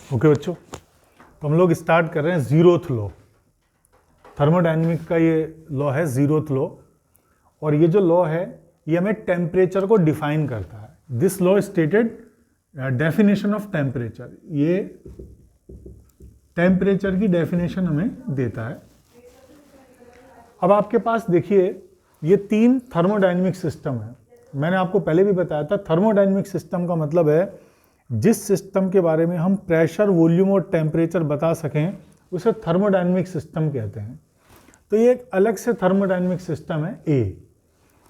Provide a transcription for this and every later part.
Okay बच्चों, तो हम लोग स्टार्ट कर रहे हैं जीरोथ लॉ। थर्मोडायनेमिक का ये लॉ है जीरोथ लॉ, और ये जो लॉ है ये हमें टेम्परेचर को डिफाइन करता है। This law stated definition of temperature, ये टेम्परेचर की डेफिनेशन हमें देता है। अब आपके पास देखिए ये तीन थर्मोडायनेमिक सिस्टम है। मैंने आपको पहले भी बताया था, थर्मोडायनेमिक सिस्टम का मतलब है जिस सिस्टम के बारे में हम प्रेशर, वॉल्यूम और टेम्परेचर बता सकें उसे थर्मोडायनेमिक सिस्टम कहते हैं। तो ये एक अलग से थर्मोडायनेमिक सिस्टम है ए,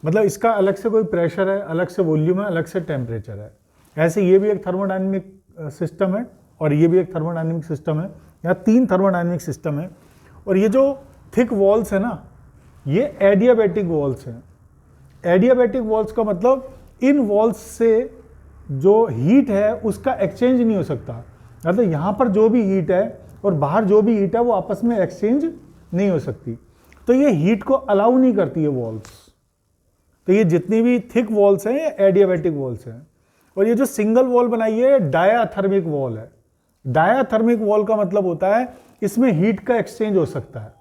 मतलब इसका अलग से कोई प्रेशर है, अलग से वॉल्यूम है, अलग से टेम्परेचर है। ऐसे ये भी एक थर्मोडायनेमिक सिस्टम है और ये भी एक थर्मोडायनेमिक सिस्टम है। यहाँ तीन थर्मोडायनेमिक सिस्टम है। और ये जो थिक वॉल्स है ना, ये एडियाबैटिक वॉल्स हैं। एडियाबैटिक वॉल्स का मतलब इन वॉल्स से जो हीट है उसका एक्सचेंज नहीं हो सकता। मतलब यहाँ पर जो भी हीट है और बाहर जो भी हीट है वो आपस में एक्सचेंज नहीं हो सकती। तो ये हीट को अलाउ नहीं करती है वॉल्स। तो ये जितनी भी थिक वॉल्स हैं ये एडियाबैटिक वॉल्स हैं। और ये जो सिंगल वॉल बनाई है डायाथर्मिक वॉल है। डायाथर्मिक वॉल का मतलब होता है इसमें हीट का एक्सचेंज हो सकता है।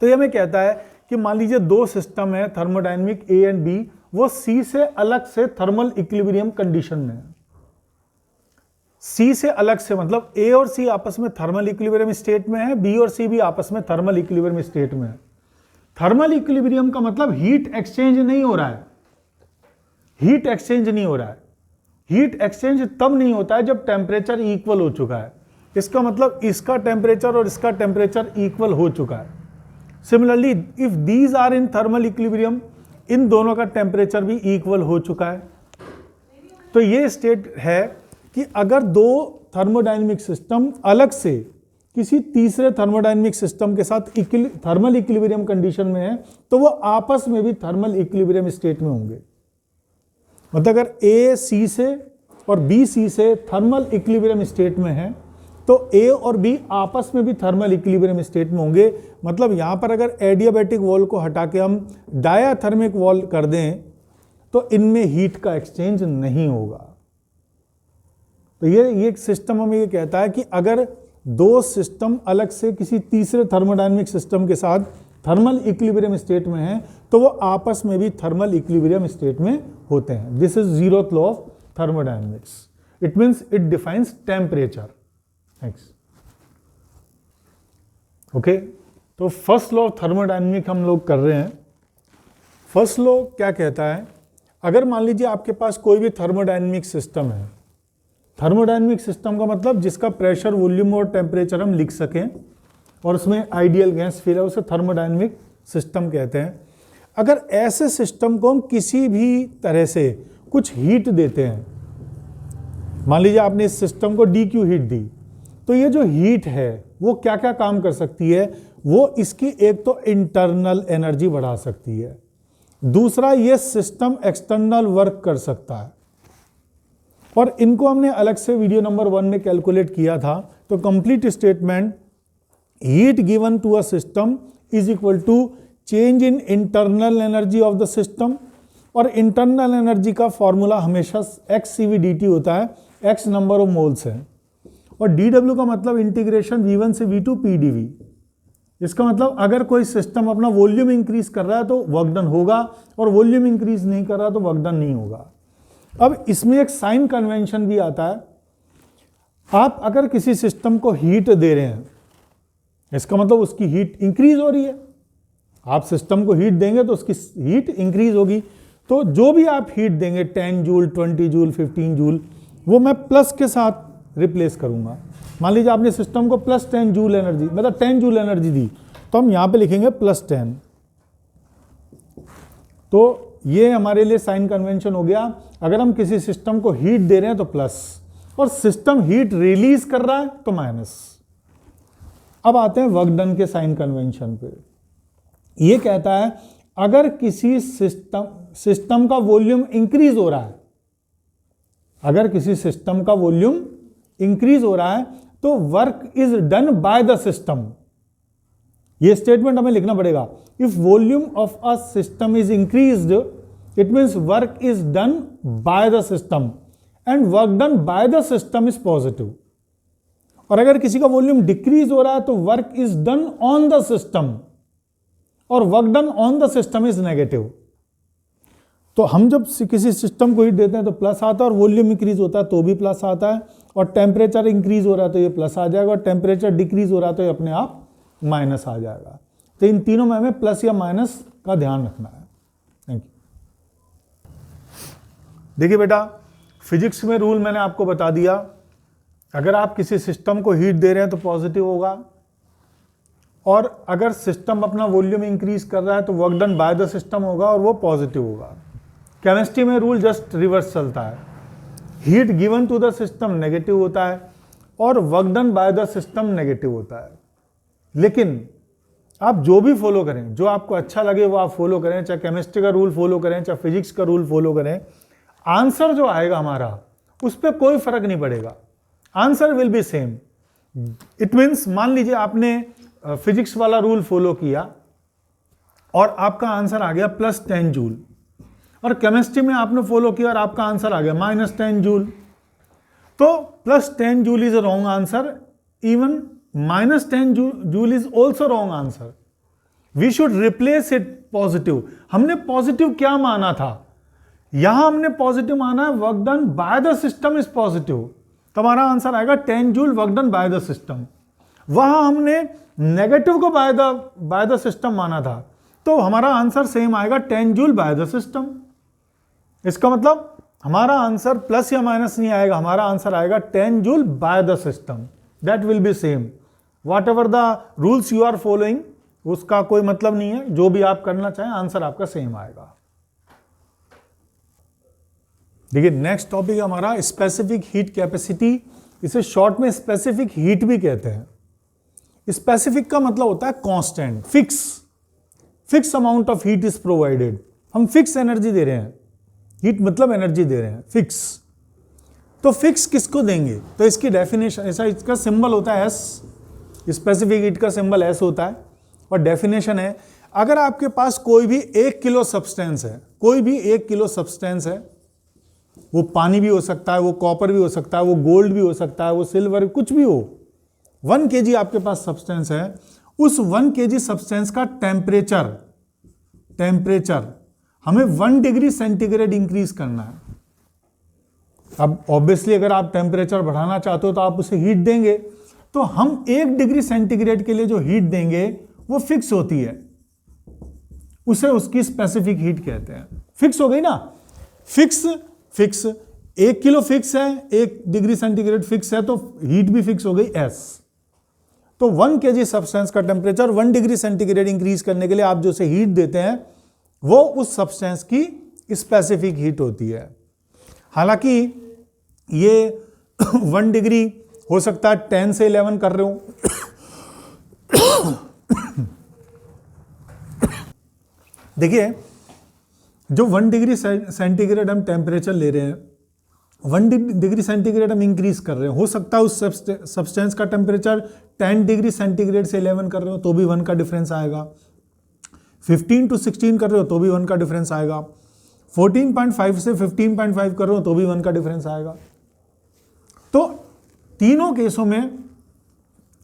तो ये हमें कहता है कि मान लीजिए दो सिस्टम है थर्मोडायनेमिक ए एंड बी, वो सी से अलग से थर्मल इक्विलिब्रियम कंडीशन में है। सी से अलग से मतलब ए और सी आपस में थर्मल इक्विलिब्रियम स्टेट में है, बी और सी भी आपस में थर्मल इक्विलिब्रियम स्टेट में है। थर्मल इक्विलिब्रियम का मतलब हीट एक्सचेंज नहीं हो रहा है। हीट एक्सचेंज नहीं हो रहा है। हीट एक्सचेंज तब नहीं होता है जब टेम्परेचर इक्वल हो चुका है। इसका मतलब इसका टेम्परेचर और इसका टेम्परेचर इक्वल हो चुका है। Similarly if these are in thermal equilibrium, इन दोनों का टेम्परेचर भी इक्वल हो चुका है। तो ये स्टेट है कि अगर दो थर्मोडायनेमिक सिस्टम अलग से किसी तीसरे थर्मोडायनेमिक सिस्टम के साथ थर्मल इक्विलिब्रियम कंडीशन में है तो वो आपस में भी थर्मल इक्विलिब्रियम स्टेट में होंगे। मतलब अगर ए सी से और बी सी से थर्मल इक्विलिब्रियम स्टेट में है तो ए और बी आपस में भी थर्मल इक्विलिब्रियम स्टेट में होंगे। मतलब यहाँ पर अगर एडियाबैटिक वॉल को हटा के हम डायाथर्मिक वॉल कर दें तो इनमें हीट का एक्सचेंज नहीं होगा। तो ये सिस्टम हमें ये कहता है कि अगर दो सिस्टम अलग से किसी तीसरे थर्मोडायनेमिक सिस्टम के साथ थर्मल इक्विलिब्रियम स्टेट में हैं तो वो आपस में भी थर्मल इक्विलिब्रियम स्टेट में होते हैं। This is zeroth law of thermodynamics. It means it defines temperature. Thanks. Okay, तो फर्स्ट लॉ ऑफ थर्मोडायनेमिक हम लोग कर रहे हैं। फर्स्ट लॉ क्या कहता है, अगर मान लीजिए आपके पास कोई भी थर्मोडायनेमिक सिस्टम है। थर्मोडायनेमिक सिस्टम का मतलब जिसका प्रेशर, वॉल्यूम और टेम्परेचर हम लिख सकें और उसमें आइडियल गैस फिल है, उसे थर्मोडायनेमिक सिस्टम कहते हैं। अगर ऐसे सिस्टम को हम किसी भी तरह से कुछ हीट देते हैं, मान लीजिए आपने इस सिस्टम को DQ हीट दी, तो ये जो हीट है वो क्या क्या काम कर सकती है। वो इसकी एक तो इंटरनल एनर्जी बढ़ा सकती है, दूसरा ये सिस्टम एक्सटर्नल वर्क कर सकता है। और इनको हमने अलग से वीडियो नंबर 1 में कैलकुलेट किया था। तो complete statement heat given to a system is equal to change in internal energy of the system. और इंटरनल एनर्जी का फॉर्मूला हमेशा XCV/dt होता है, X नंबर ऑफ मोल्स है, और dW का मतलब इंटीग्रेशन V1 से V2 PdV। इसका मतलब अगर कोई सिस्टम अपना वॉल्यूम इंक्रीज कर रहा है तो वर्क डन होगा, और वॉल्यूम इंक्रीज नहीं कर रहा तो वर्क डन नहीं होगा। अब इसमें एक साइन कन्वेंशन भी आता है। आप अगर किसी सिस्टम को हीट दे रहे हैं, इसका मतलब उसकी हीट इंक्रीज हो रही है। आप सिस्टम को हीट देंगे तो उसकी हीट इंक्रीज होगी। तो जो भी आप हीट देंगे 10 जूल, 20 जूल, 15 जूल, वो मैं प्लस के साथ रिप्लेस करूंगा। मान लीजिए आपने सिस्टम को प्लस 10 जूल एनर्जी, मतलब 10 जूल एनर्जी दी, तो हम यहां पे लिखेंगे प्लस 10। तो ये हमारे लिए साइन कन्वेंशन हो गया। अगर हम किसी सिस्टम को हीट दे रहे हैं तो प्लस, और सिस्टम हीट रिलीज कर रहा है तो माइनस। अब आते हैं वर्क डन के साइन कन्वेंशन पे। ये कहता है अगर किसी सिस्टम का वॉल्यूम इंक्रीज हो रहा है, अगर किसी सिस्टम का वॉल्यूम इंक्रीज हो रहा है तो work is done by the system. ये स्टेटमेंट हमें लिखना पड़ेगा। If volume of a system is increased, it means work is done by the system, and work done by the system is positive. और अगर किसी का वॉल्यूम डिक्रीज हो रहा है तो work is done on the system, और work done on the system is negative. तो हम जब किसी सिस्टम को हीट देते हैं तो प्लस आता है, और वॉल्यूम इंक्रीज होता है तो भी प्लस आता है, और टेम्परेचर इंक्रीज हो रहा है तो ये प्लस आ जाएगा, और टेम्परेचर डिक्रीज हो रहा है तो ये अपने आप माइनस आ जाएगा। तो इन तीनों में हमें प्लस या माइनस का ध्यान रखना है। Thank you. देखिए बेटा, फिजिक्स में रूल मैंने आपको बता दिया, अगर आप किसी सिस्टम को हीट दे रहे हैं तो पॉजिटिव होगा, और अगर सिस्टम अपना वॉल्यूम इंक्रीज कर रहा है तो work done by the system होगा और वो पॉजिटिव होगा। केमिस्ट्री में रूल जस्ट रिवर्स चलता है, heat given to the system negative होता है और work done by the system negative होता है। लेकिन आप जो भी फॉलो करें, जो आपको अच्छा लगे वो आप फॉलो करें, चाहे केमिस्ट्री का रूल फॉलो करें, चाहे फिजिक्स का रूल फॉलो करें, आंसर जो आएगा हमारा उस पर कोई फर्क नहीं पड़ेगा, answer will be same. It means मान लीजिए आपने फिजिक्स वाला रूल फॉलो किया और आपका आंसर आ गया +10 जूल, और केमिस्ट्री में आपने फॉलो किया और आपका आंसर आ गया -10 जूल, तो +10 joule is a wrong answer, even -10 joule is also wrong answer. We should replace it positive. हमने पॉजिटिव क्या माना था, यहां हमने पॉजिटिव माना है work done by the system is positive, तो हमारा आंसर आएगा 10 joule work done by the system. वहां हमने नेगेटिव को बाय द सिस्टम माना था, तो हमारा आंसर सेम आएगा 10 जूल बाय द सिस्टम। इसका मतलब हमारा आंसर प्लस या माइनस नहीं आएगा, हमारा आंसर आएगा 10 joule by the system, that will be same. Whatever the rules you are following, उसका कोई मतलब नहीं है, जो भी आप करना चाहें आंसर आपका सेम आएगा। देखिए नेक्स्ट टॉपिक है हमारा स्पेसिफिक हीट कैपेसिटी, इसे शॉर्ट में स्पेसिफिक हीट भी कहते हैं। स्पेसिफिक का मतलब होता है constant, fix amount of heat is provided, हम फिक्स एनर्जी दे रहे हैं, हीट मतलब एनर्जी दे रहे हैं फिक्स। तो फिक्स किसको देंगे, तो इसकी डेफिनेशन ऐसा, इसका सिंबल होता है एस, स्पेसिफिक हीट का सिंबल एस होता है, और डेफिनेशन है अगर आपके पास कोई भी 1 किलो सब्सटेंस है, कोई भी 1 किलो सब्सटेंस है, वो पानी भी हो सकता है, वो कॉपर भी हो सकता है, वो गोल्ड भी हो सकता है, वो सिल्वर, कुछ भी हो, 1 kg आपके पास सब्सटेंस है, उस 1 kg सब्सटेंस का टेम्परेचर हमें 1 डिग्री सेंटीग्रेड इंक्रीज करना है। अब ऑब्वियसली अगर आप टेम्परेचर बढ़ाना चाहते हो तो आप उसे हीट देंगे, तो हम 1 डिग्री सेंटीग्रेड के लिए जो हीट देंगे वो फिक्स होती है, उसे उसकी स्पेसिफिक हीट कहते हैं। फिक्स हो गई ना, फिक्स 1 किलो फिक्स है, 1 डिग्री सेंटीग्रेड फिक्स है, तो हीट भी फिक्स हो गई एस। तो 1 kg सब्सटेंस का टेम्परेचर 1 डिग्री सेंटीग्रेड इंक्रीज करने के लिए आप जो उसे हीट देते हैं वो उस सब्सटेंस की स्पेसिफिक हीट होती है। हालांकि ये 1 डिग्री हो सकता है 10 से 11 कर रहे हो, देखिए जो 1 डिग्री सेंटीग्रेड हम टेम्परेचर ले रहे हैं, 1 डिग्री सेंटीग्रेड हम इंक्रीज कर रहे हैं, हो सकता है उस सब्सटेंस का टेम्परेचर 10 डिग्री सेंटीग्रेड से 11 कर रहे हो तो भी 1 का डिफरेंस आएगा, 15 to 16 कर रहे हो तो भी 1 का डिफरेंस आएगा, 14.5 से 15.5 कर रहे हो तो भी 1 का डिफरेंस आएगा। तो तीनों केसों में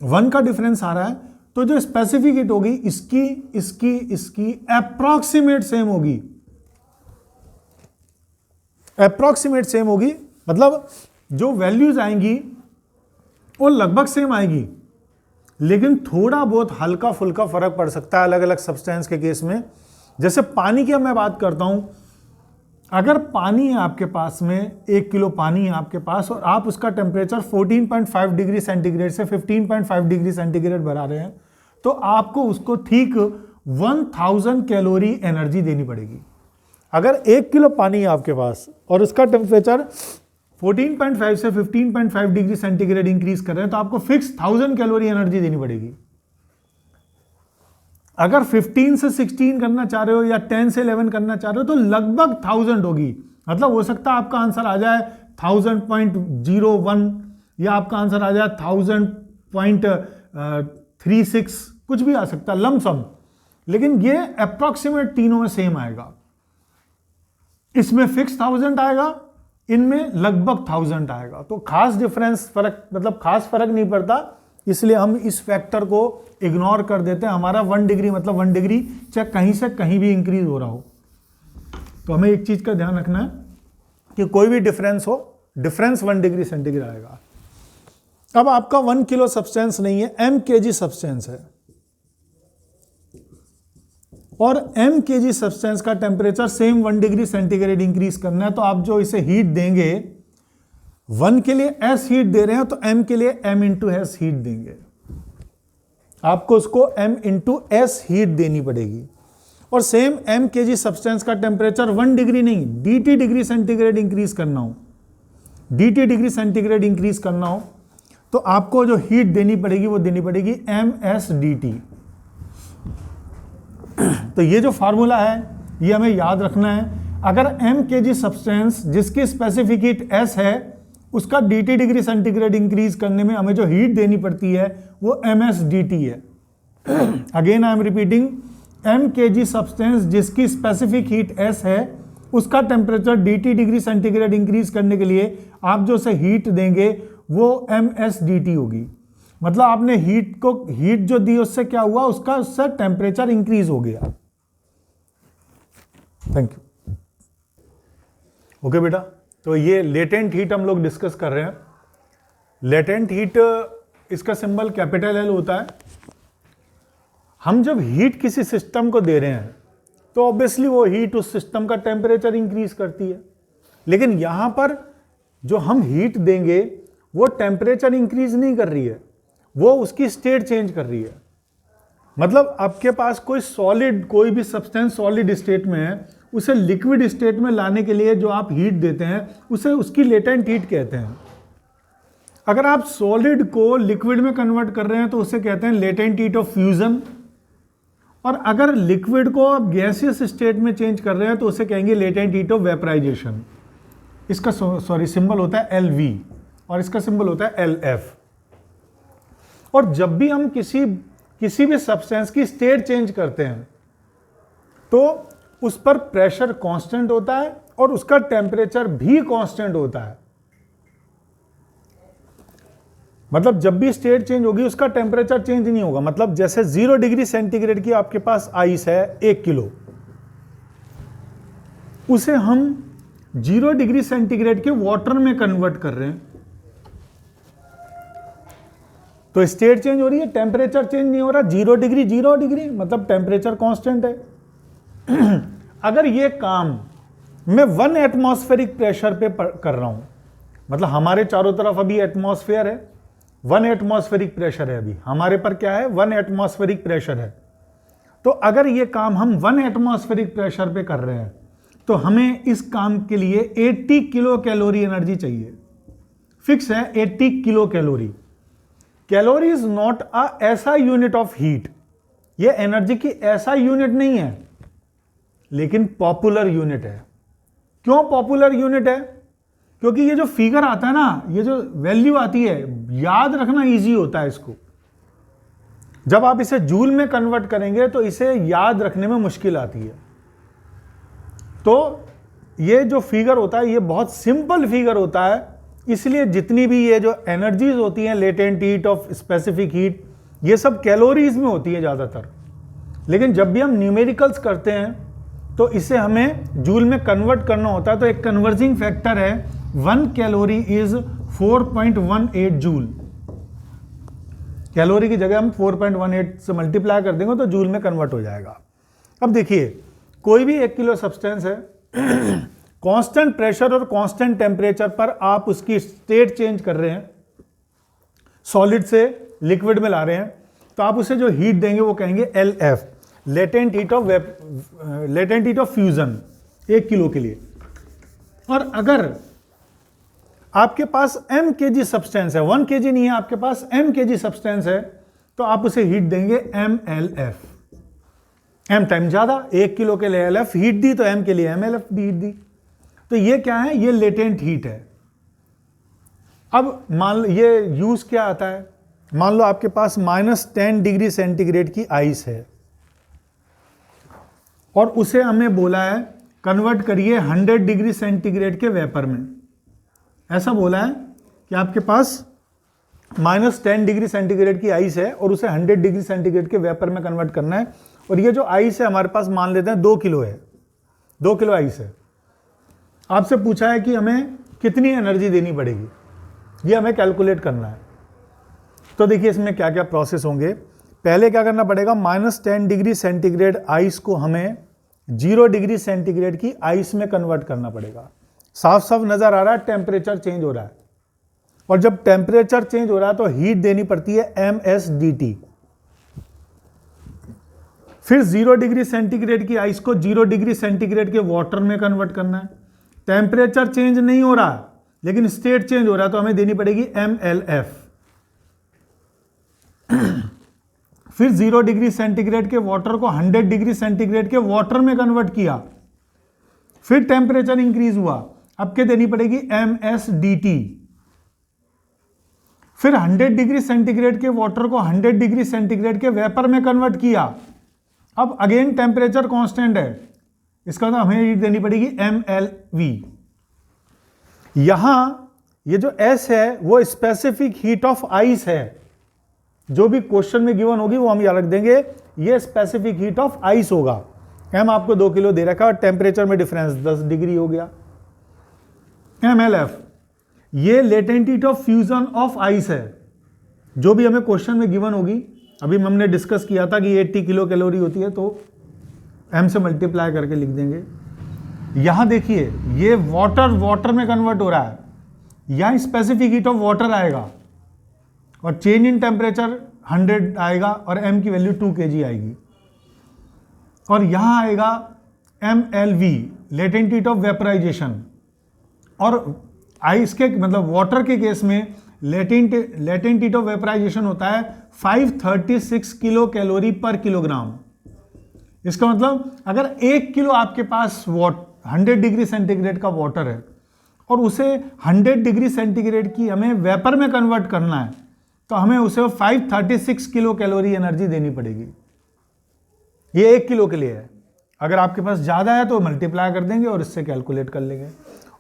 1 का डिफरेंस आ रहा है, तो जो स्पेसिफिक हीट होगी इसकी अप्रॉक्सीमेट सेम होगी, अप्रॉक्सीमेट सेम होगी, मतलब जो वैल्यूज आएंगी वो लगभग सेम आएगी, लेकिन थोड़ा बहुत हल्का फुल्का फर्क पड़ सकता है अलग अलग सब्सटेंस के केस में। जैसे पानी की मैं बात करता हूं, अगर पानी है आपके पास में, 1 किलो पानी है आपके पास, और आप उसका टेम्परेचर 14.5 डिग्री सेंटीग्रेड से 15.5 डिग्री सेंटीग्रेड बढ़ा रहे हैं, तो आपको उसको ठीक 1000 कैलोरी एनर्जी देनी पड़ेगी। अगर 1 किलो पानी है आपके पास और उसका टेम्परेचर 14.5 से 15.5 डिग्री सेंटीग्रेड इंक्रीज कर रहे हैं, तो आपको फिक्स 1000 कैलोरी एनर्जी देनी पड़ेगी। अगर 15 से 16 करना चाह रहे हो या 10 से 11 करना चाह रहे हो तो लगभग 1000 होगी, मतलब हो सकता है आपका आंसर आ जाए 1000.01 या आपका आंसर आ जाए 1000.36, कुछ भी आ सकता है लमसम, लेकिन ये अप्रॉक्सीमेट तीनों में सेम आएगा। इसमें फिक्स 1000 आएगा इनमें लगभग 1000 आएगा। तो खास डिफरेंस फर्क मतलब खास फर्क नहीं पड़ता, इसलिए हम इस फैक्टर को इग्नोर कर देते हैं। हमारा 1 डिग्री मतलब 1 डिग्री चाहे कहीं से कहीं भी इंक्रीज हो रहा हो। तो हमें एक चीज का ध्यान रखना है कि कोई भी डिफरेंस हो, डिफरेंस 1 डिग्री सेंटीग्रेड आएगा। अब आपका 1 किलो सब्सटेंस नहीं है, m kg सब्सटेंस है, और m kg सब्सटेंस का temperature same 1 degree centigrade increase करना है। तो आप जो इसे हीट देंगे, 1 के लिए s हीट दे रहे हैं तो m के लिए m इंटू एस हीट देंगे। आपको उसको m इंटू एस हीट देनी पड़ेगी। और सेम m kg सब्सटेंस का टेम्परेचर 1 डिग्री नहीं, dt डिग्री सेंटीग्रेड इंक्रीज करना हो, dt डिग्री सेंटीग्रेड इंक्रीज करना हो तो आपको जो हीट देनी पड़ेगी वो देनी पड़ेगी ms dt। तो ये जो फार्मूला है ये हमें याद रखना है। अगर m kg सब्सटेंस जिसकी स्पेसिफिक हीट s है, उसका dt डिग्री सेंटीग्रेड इंक्रीज करने में हमें जो हीट देनी पड़ती है वो ms dt है। Again I am repeating, m kg substance जिसकी स्पेसिफिक हीट s है, उसका temperature dt degree centigrade increase करने के लिए आप जो से हीट देंगे वो ms dt होगी। मतलब आपने हीट जो दी उससे क्या हुआ, उससे टेम्परेचर इंक्रीज हो गया। Thank you. ओके बेटा, तो ये लेटेंट हीट हम लोग डिस्कस कर रहे हैं। लेटेंट हीट, इसका सिंबल कैपिटल L होता है। हम जब हीट किसी सिस्टम को दे रहे हैं तो ऑब्वियसली वो हीट उस सिस्टम का टेम्परेचर इंक्रीज करती है, लेकिन यहां पर जो हम हीट देंगे वो टेम्परेचर इंक्रीज नहीं कर रही है, वो उसकी स्टेट चेंज कर रही है। मतलब आपके पास कोई भी सब्सटेंस सॉलिड स्टेट में है, उसे लिक्विड स्टेट में लाने के लिए जो आप हीट देते हैं उसे उसकी लेटेंट हीट कहते हैं। अगर आप सॉलिड को लिक्विड में कन्वर्ट कर रहे हैं तो उसे कहते हैं लेटेंट हीट ऑफ फ्यूजन, और अगर लिक्विड को आप गैसियस स्टेट में चेंज कर रहे हैं तो उसे कहेंगे लेटेंट हीट ऑफ वेपराइजेशन। इसका सिंबल होता है LV और इसका सिंबल होता है LF। और जब भी हम किसी भी सब्सटेंस की स्टेट चेंज करते हैं तो उस पर प्रेशर कांस्टेंट होता है और उसका टेम्परेचर भी कांस्टेंट होता है। मतलब जब भी स्टेट चेंज होगी उसका टेम्परेचर चेंज नहीं होगा। मतलब जैसे 0 डिग्री सेंटीग्रेड की आपके पास आइस है 1 किलो, उसे हम 0 डिग्री सेंटीग्रेड के वाटर में कन्वर्ट कर रहे हैं तो स्टेट चेंज हो रही है, टेम्परेचर चेंज नहीं हो रहा। 0 डिग्री मतलब टेम्परेचर कांस्टेंट है। अगर ये काम मैं 1 एटमॉस्फेरिक प्रेशर पे कर रहा हूं, मतलब हमारे चारों तरफ अभी एटमॉस्फेयर है, 1 एटमॉस्फेरिक प्रेशर है, अभी हमारे पर क्या है 1 एटमॉस्फेरिक प्रेशर है। तो अगर ये काम हम 1 एटमॉस्फेरिक प्रेशर पे कर रहे हैं तो हमें इस काम के लिए 80 किलो कैलोरी एनर्जी चाहिए। फिक्स है 80 kilo calorie. Calorie is not a ऐसा यूनिट ऑफ हीट, ये एनर्जी की ऐसा यूनिट नहीं है, लेकिन पॉपुलर यूनिट है। क्यों पॉपुलर यूनिट है? क्योंकि ये जो फिगर आता है ना, ये जो वैल्यू आती है, याद रखना इजी होता है इसको। जब आप इसे जूल में कन्वर्ट करेंगे तो इसे याद रखने में मुश्किल आती है। तो ये जो फिगर होता है ये बहुत सिंपल फिगर होता है, इसलिए जितनी भी ये जो एनर्जीज होती हैं, latent heat of specific heat, ये सब कैलोरीज में होती है ज़्यादातर। लेकिन जब भी हम न्यूमेरिकल्स करते हैं तो इसे हमें जूल में कन्वर्ट करना होता है। तो एक कन्वर्जिंग फैक्टर है, 1 कैलोरी इज 4.18 जूल। कैलोरी की जगह हम 4.18 से मल्टीप्लाई कर देंगे तो जूल में कन्वर्ट हो जाएगा। अब देखिए, कोई भी 1 किलो सब्सटेंस है, कांस्टेंट प्रेशर और कांस्टेंट टेम्परेचर पर आप उसकी स्टेट चेंज कर रहे हैं, सॉलिड से लिक्विड में ला रहे हैं, तो आप उसे जो हीट देंगे वो कहेंगे LF, latent heat of fusion 1 kilo के लिए। और अगर आपके पास m kg सब्सटेंस है, 1 kg नहीं है, आपके पास m kg सब्सटेंस है, तो आप उसे हीट देंगे MLF। m टाइम ज्यादा, 1 किलो के लिए LF हीट दी तो m के लिए MLF हीट दी। तो ये क्या है? ये लेटेंट हीट है। अब मान लो ये यूज क्या आता है, मान लो आपके पास -10 डिग्री सेंटीग्रेड की आइस है और उसे हमें बोला है कन्वर्ट करिए 100 डिग्री सेंटीग्रेड के वेपर में। ऐसा बोला है कि आपके पास -10 डिग्री सेंटीग्रेड की आइस है और उसे 100 डिग्री सेंटीग्रेड के वेपर में कन्वर्ट करना है। और ये जो आइस है हमारे पास मान लेते हैं 2 किलो है, 2 किलो आइस है। आपसे पूछा है कि हमें कितनी एनर्जी देनी पड़ेगी, ये हमें कैलकुलेट करना है। तो देखिए इसमें क्या क्या प्रोसेस होंगे। पहले क्या करना पड़ेगा, -10 डिग्री सेंटीग्रेड आइस को हमें 0 डिग्री सेंटीग्रेड की आइस में कन्वर्ट करना पड़ेगा। साफ साफ नजर आ रहा है टेम्परेचर चेंज हो रहा है, और जब टेम्परेचर चेंज हो रहा है तो हीट देनी पड़ती है MSDT। फिर 0 डिग्री सेंटीग्रेड की आइस को 0 डिग्री सेंटीग्रेड के वाटर में कन्वर्ट करना है। टेम्परेचर चेंज नहीं हो रहा लेकिन स्टेट चेंज हो रहा है, तो हमें देनी पड़ेगी MLF। फिर 0 डिग्री सेंटीग्रेड के वाटर को 100 डिग्री सेंटीग्रेड के वाटर में कन्वर्ट किया, फिर टेम्परेचर इंक्रीज हुआ, अब क्या देनी पड़ेगी MSDT। फिर 100 डिग्री सेंटीग्रेड के वाटर को 100 डिग्री सेंटीग्रेड के वेपर में कन्वर्ट किया, अब अगेन टेम्परेचर कांस्टेंट है, इसका मतलब हमें हीट देनी पड़ेगी MLV। यहां ये जो S है वो स्पेसिफिक हीट ऑफ आइस है, जो भी क्वेश्चन में गिवन होगी वो हम याद रख देंगे, ये स्पेसिफिक हीट ऑफ आइस होगा। M आपको 2 किलो दे रखा है और टेम्परेचर में डिफरेंस 10 डिग्री हो गया। MLF ये latent heat of fusion of ice है, जो भी हमें क्वेश्चन में गिवन होगी। अभी हमने डिस्कस किया था कि 80 किलो कैलोरी होती है, तो M से मल्टीप्लाई करके लिख देंगे। यहां देखिए ये वाटर में कन्वर्ट हो रहा है, यहां स्पेसिफिक हीट ऑफ वाटर आएगा और चेंज इन टेम्परेचर 100 आएगा और M की वैल्यू 2 kg आएगी। और यहां आएगा MLV latent heat of vaporization, और आइस के मतलब वाटर के केस में लेटेंट हीट ऑफ वेपराइजेशन होता है 536 किलो कैलोरी पर किलोग्राम। इसका मतलब अगर 1 किलो आपके पास 100 डिग्री सेंटीग्रेड का वाटर है और उसे 100 डिग्री सेंटीग्रेड की हमें वेपर में कन्वर्ट करना है, तो हमें उसे 536 किलो कैलोरी एनर्जी देनी पड़ेगी। ये 1 किलो के लिए है। अगर आपके पास ज़्यादा है तो मल्टीप्लाई कर देंगे और इससे कैलकुलेट कर लेंगे।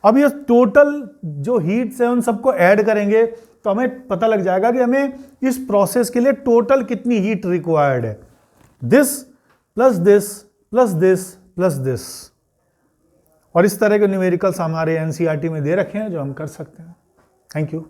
अब ये टोटल जो हीट्स है उन सबको ऐड करेंगे तो हमें पता लग जाएगा कि हमें इस प्रोसेस के लिए टोटल कितनी हीट रिक्वायर्ड है। This plus this plus this plus this, और इस तरह के न्यूमेरिकल्स हमारे NCERT में दे रखे हैं जो हम कर सकते हैं। Thank you.